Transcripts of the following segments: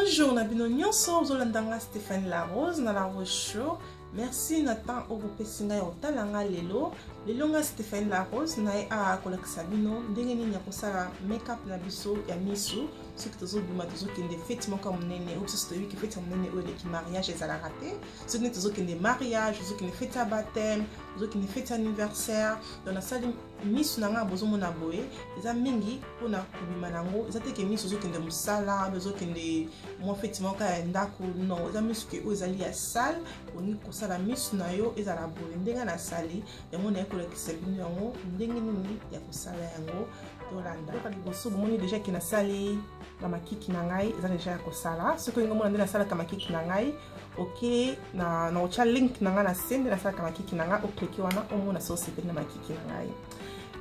Bonjour, nabino nyonso ozolandanga Stéphanie La Rose na La Rose Show. Merci Nathan Ogopesinga ya otalanga lelo. Lelo nga Stéphanie La Rose na a kolakisa bino ndenge nini ya kosala make-up na biso ya misu. Soki tozobima tozokende fete moko monene ou soki toyebi ke fete ya monene oyo eleki mariage ezalaka te. Soki tozokende mariage, tozokende fete ya baptême, tozokende fete anniversaire. Donc nasali misu nanga bozomona boye eza mingi mpona kobima nango. Eza te ke misu ozokende mosala, ozokende mwa fete moko ya ndako, non. Eza misu ke oyo ezali ya sale, oni kosala misu na yo ezala boye ndenge nasali yango na ekolakisa bino yango ndenge nini ya kosala yango tolanda. Donc liboso bomoni déjà ke nasali na makiki na ngai eza déjà ya kosala. Soki olingi omona nde nasalaka makiki na ngai, ok, na otya link na ngai na se nde nasalaka makiki na ngai, okliki wana omona so osepeli na makiki na ngai.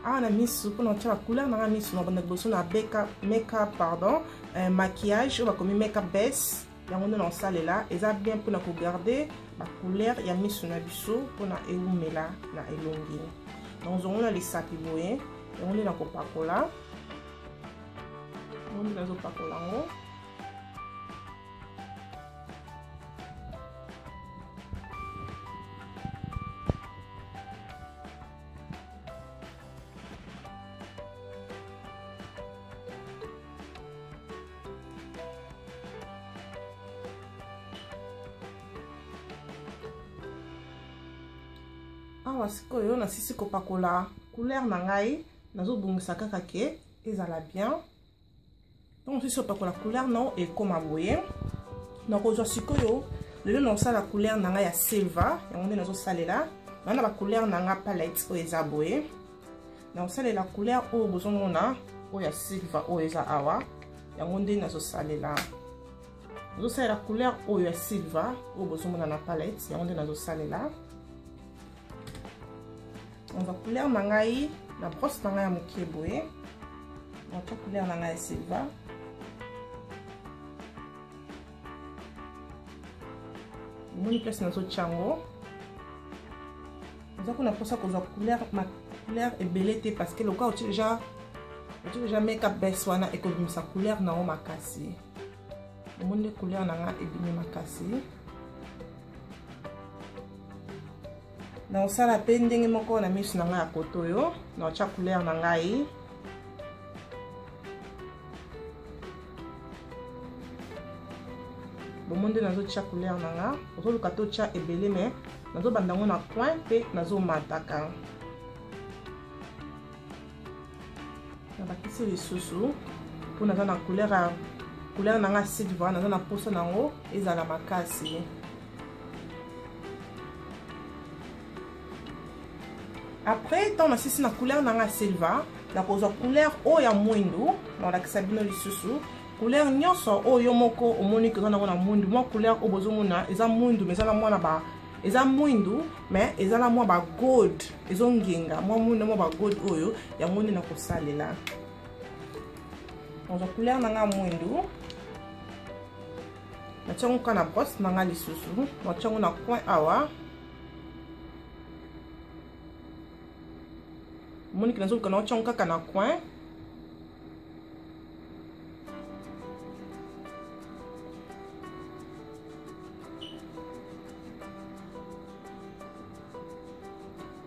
Awa na misu mpona otya bacouleur na ngai misu na banda liboso na make-up pardon, maquillage oyo bakomi make-up base yango nde na osalela eza bien mpona kogarde bacouleur ya misu na biso mpona eumela na elongi. Donc ozomona lisapi boye yango nde na kopakola. On va pakola ngo. Awa sikoyo na sisi kopakola couleur na ngai nazobongisa kaka ke ezala bien. Donc si on la couleur non et comme à boyer. Donc aujourd'hui sikoyo le non ça la couleur nanga ya silver et on est dans salé là. On a la couleur nanga palette o eza boyer. Donc ça la couleur o bozomona o ya silver o eza awa. Et on est dans salé là. Donc ça la couleur o ya silver o bozomona na palette et on est dans salé là. On va couleur nanga yi la brosse nanga ya mokie boyer. On va couleur nanga ya silver. Moni place na zo chango. Nous avons pour ça que couleur ma couleur est belle parce que le cas tu déjà make-up base wana et comme sa couleur na o makasi. Moni couleur na nga ebimi makasi. Na osala pe ndenge moko na misu na nga ya koto yo na cha couleur na ngai. Bomonde nazo tia couleur nanga ozo luka to tia ebele mais nazo bandango na point pe nazo mataka na bakisi lisusu po nazo na couleur nanga silver nazo na poso nango ezala makasi. Après tant na sisi na couleur nanga silver na kozo couleur o ya mwindu na lakisa bino lisusu. Couleur nyonso oyo moko omoni ke na mwindu mo couleur obozomona eza mwindu mais ezala mwana ba eza mwindu mais ezala mwa ba gold ezongenga mwa mwindu mwa ba gold oyo yango ni na kosalela. On a couleur nanga mwindu na tyango kana brosse nanga lisusu na tyango na coin awa moni ke nazo kana tyango kaka na coin.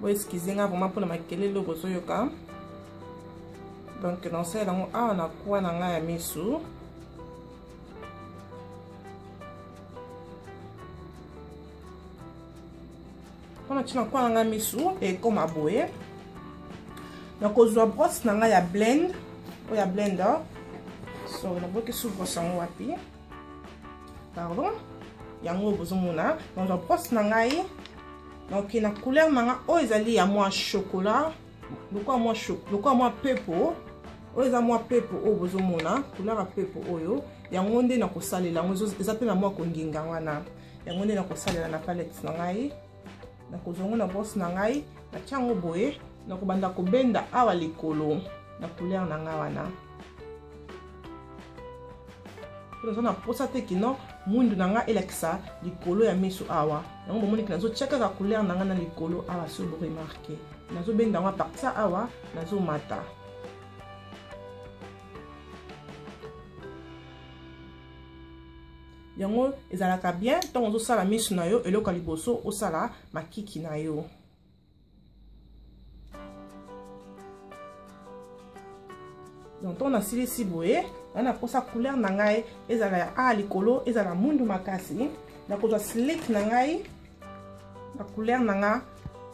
Vous excusez vraiment pour ma kelele le bozo yoka. Donc dans ça là on a quoi na nga ya misu. On a tina quoi na nga misu et comme à boye. Donc on brosse na nga ya blend ou ya blender. So on a bloqué sous brosse en wapi. Pardon. Yango bozo mona. Donc on brosse na nga yi. Donc la couleur nanga o ezali ya moi chocolat, lokwa moi pepo, o eza moi pepo o bozomona, couleur ya pepo oyo, yango nde na kosalela yango eza pe na moi konginga wana. Yango nde na kosalela na palette na ngai. Na kozongo na brosse na ngai, na tiango boye, na kobanda kobenda awa likolo na couleur nanga wana. Pour na posa te kino mundu nanga elekisa likolo ya misu awa. Yango bomoni ke nazo cheka ka couleur nanga na likolo awa so bo remarquer. Nazo benda nga partir awa nazo mata. yango ezalaka bien tant ozosala misu na yo eloko liboso osala makiki na yo. Donc on a silisi boye on a posa couleur na ngai ezala ya a likolo ezala mundu makasi na kozwa slick na ngai na couleur na nga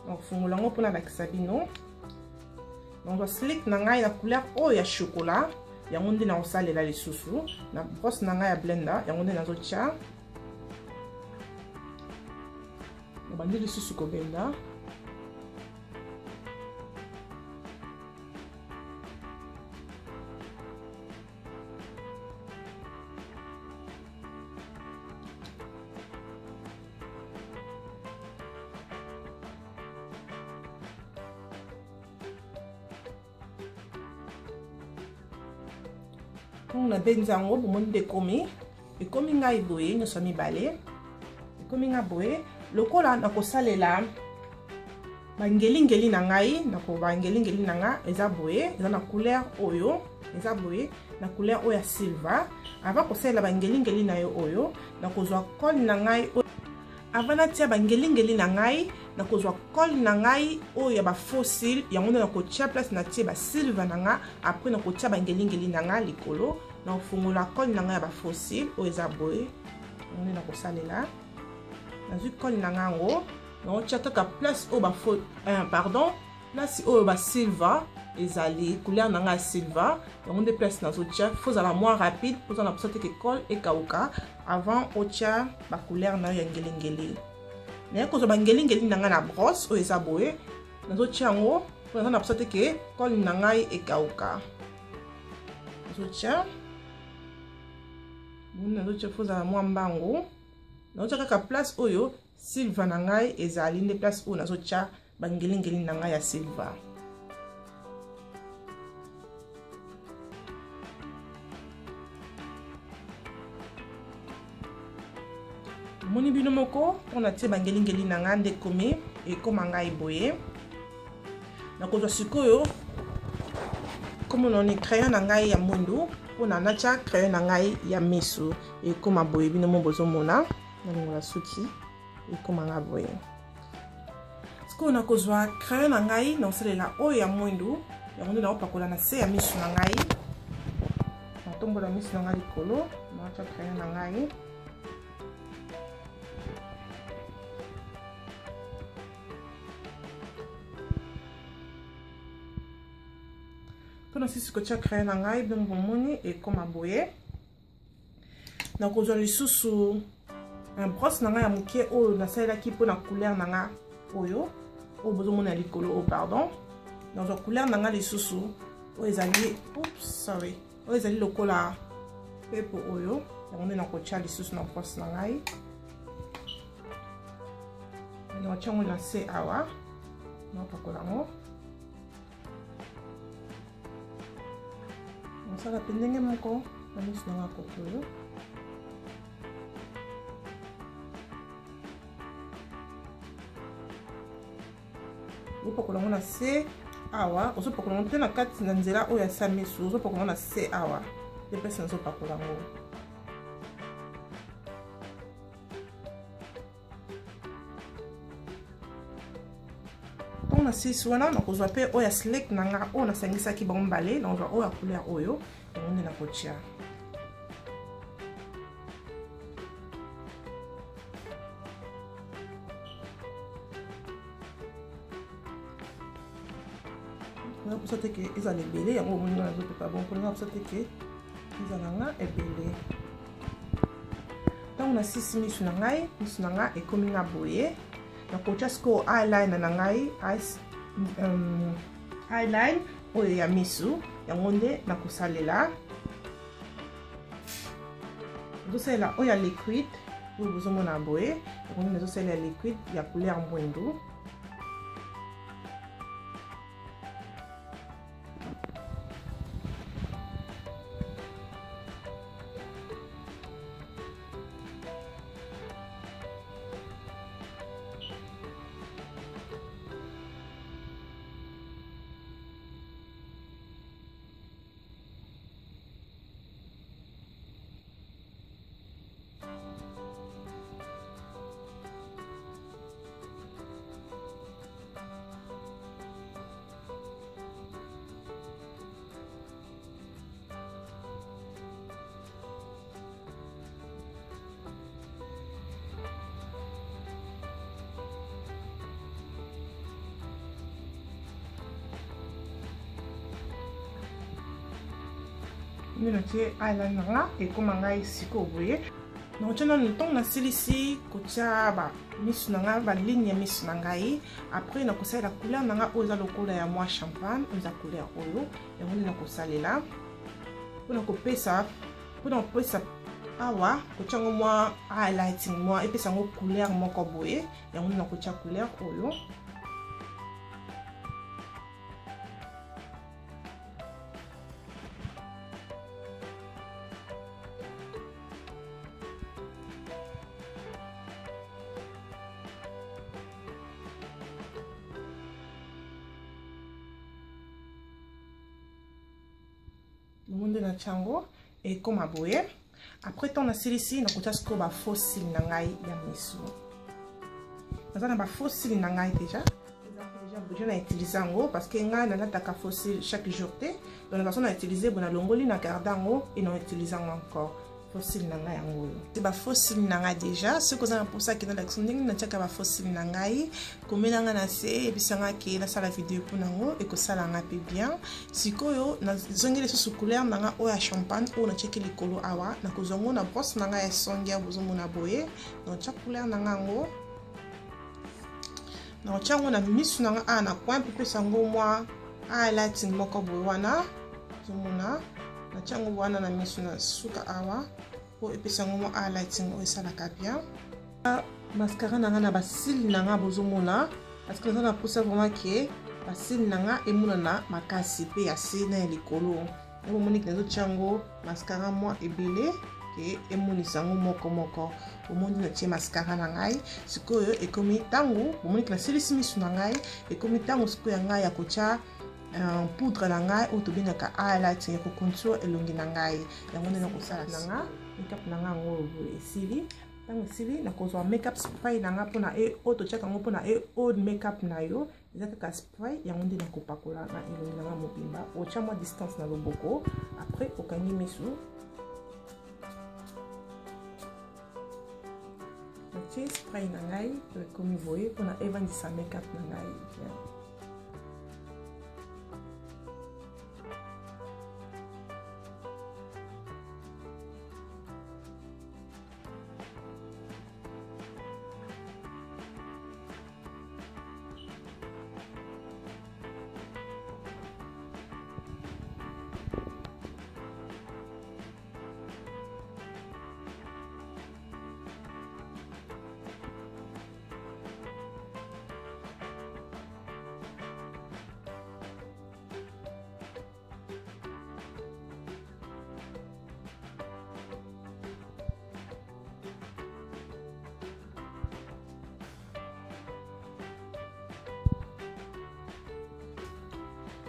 na fungola ngo pona lakisa bino. Donc slick na ngai na couleur oyo ya chocolat yango nde na osalela lisusu na brosse na ngai ya blender yango nde nazotia na bandi lisusu kobenda. Na benzango bomoni dekomi ekomi ngai boye nyonso mibale ekomi nga boye lokola nakosalela bangelingeli na ngai bangelingeli na nga eza boye eza na couleur oyo eza boye na couleur oyo ya silver. Avant kosalela bangelingeli na yo oyo nakozwa colle na ngai avant natia bangelingeli na ngai nakozwa colle na ngai oyo ya ba fossile yango nde nakotia place natie ba silver na nga après nakotia bangelingeli na nga likolo na ofungola colle na nga ya ba fossile oyo eza boye nde nakosalela nazwi colle na nga ngo naotia kaka place oyo pardon place oyo ba silver ezali couleur na nga ya silver yango nde place nazotia faut zala moins rapide pour na posa te ke colle ekauka avant otia ba couleur na yo ya ngelengeli. Mais kozwa bangelingeli na nga na brosse oyo eza boye nazotia yango po na posa te ke colle na ngai ekauka nazotia faut zala moins mbangu nazotia kaka place oyo silver na ngai ezali nde place oyo nazotia bangelingeli na ngai ya silver. Moni bino moko on a tie bangelingeli na nga nde komi ekoma ngai boye nakozwa sikoyo komo noni crayon na ngai ya mundu mpona natia crayon na ngai ya misu ekoma boye bino mo bozomona nalingola suki ekoma nga boye sikoyo nakozwa crayon na ngai naosalela oyo ya mwindu yango nde naopakola na se ya misu na ngai natombola misu na ngai likolo naotia crayon na ngai na sisi kotia crayon na ngai donc bomoni ekoma boye nakozwa lisusu brosse na ngai ya moke oyo nasalelaki mpona couleur na nga oyo bozomona likolo oyo pardon nazwa couleur na nga lisusu oyo ezali oyo ezali lokola pepo oyo yango nde nakotia lisusu na brosse na ngai naotia yango na se awa naopakola yango nasala pe ndenge moko na misu na nga kote oyo opakola yango na se awa ozopakola yango te na kati na nzela oyo ya sa misu ozopakola yango na se awa nde mpesi nazopakola yango na sisi wana nakozwa pe oyo ya slick na nga oyo nasangisaki bango mbale nakozwa oyo ya couleur oyo yango nde nakotia nga posa te ke ezala ebele yango omoni nga nazopepa bon mpona nga posa te ke ezala nga ebele ntango na sisi misu na nga ekomi nga boye nakotia sikoyo eyeliner na ngai eyeline oyo ya misu yango nde nakosalela nazosalela oyo ya liquide oyo bozomona boye yango nde nazosalela ya liquide ya couleur mwindu Nous avons eyeliner et comme on a ici vous voyez nous avons le temps ici la ligne après nous avons la couleur la couleur moi champagne la couleur oyo et on a là pour couper ça awa ko moi highlighting moi et puis ça couleur moi ko boye et on a couleur oyo. Monde na chango et comme aboye après ton ici na kocha sko ba fossile na ngai ya misu na ba fossile na ngai déjà besoin d'utiliser ngo parce que ngai na nataka fossile chaque jour te donc la personne a utilisé bona longoli na gardango et non utiliser encore fossile na ngai ngo c'est ba fossile na ngai déjà ce que ça pour ça que dans l'action ndenge na tchaka ba fossile na ngai komela nga na se et puis sanga ke na sala vidéo pour nango et que ça la nga pe bien sikoyo na zongele su couleur na nga o ya champagne o na tcheki likolo awa na kozongo na brosse na nga ya songia bozomo na boye na tchaka couleur na nga ngo na tchango na misu na nga na point pour sango moi highlighting moko boye wana zomona na tchango wana na misu na suka awa po epesa ngo highlighting o esalaka bien mascara nanga na basili nanga bozomona parce que na poussa vraiment que basili nanga emonana makasi pe ya se na likolo ngo monique na tchango mascara moi ebele ke emonisa ngo moko omondi na tie mascara na ngai sikoyo ekomi tango monique na silisi misu na ngai ekomi tango sikoyo ngai ya kocha poudre na ngai o tobengaka highlight ya ko contour elongi na ngai yango ndena kosala nanga makeup na ngai ngo esili tango esili na kozwa makeup spray na ngai pona o tochaka ngo pona old makeup na yo eza kaka spray yango ndena kopakola na elongi na ngai mobimba ocha mwa distance na loboko après okangi misu na spray na ngai komi boye pona evandisa makeup na ngai bien.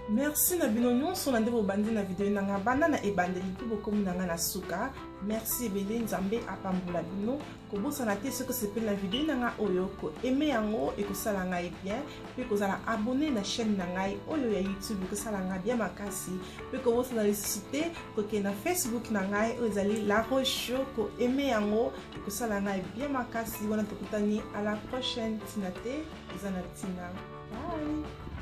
Merci na bino nyonso na ndeko bandi na video nanga banda na ebandeli tout bokomi nanga na suka. Merci ebele nzambe apambola bino ko bosana te ce que c'est na video nanga oyo ko aimer yango et ko sala ngai bien pe ko zala abonner na chaîne nanga oyo ya YouTube ko sala ngai bien makasi pe ko bosana ressusciter ko ke na Facebook nanga ozali La Rose Show ko aimer yango et ko sala ngai bien makasi wana tokutani à la prochaine tinate ezana tina. Bye.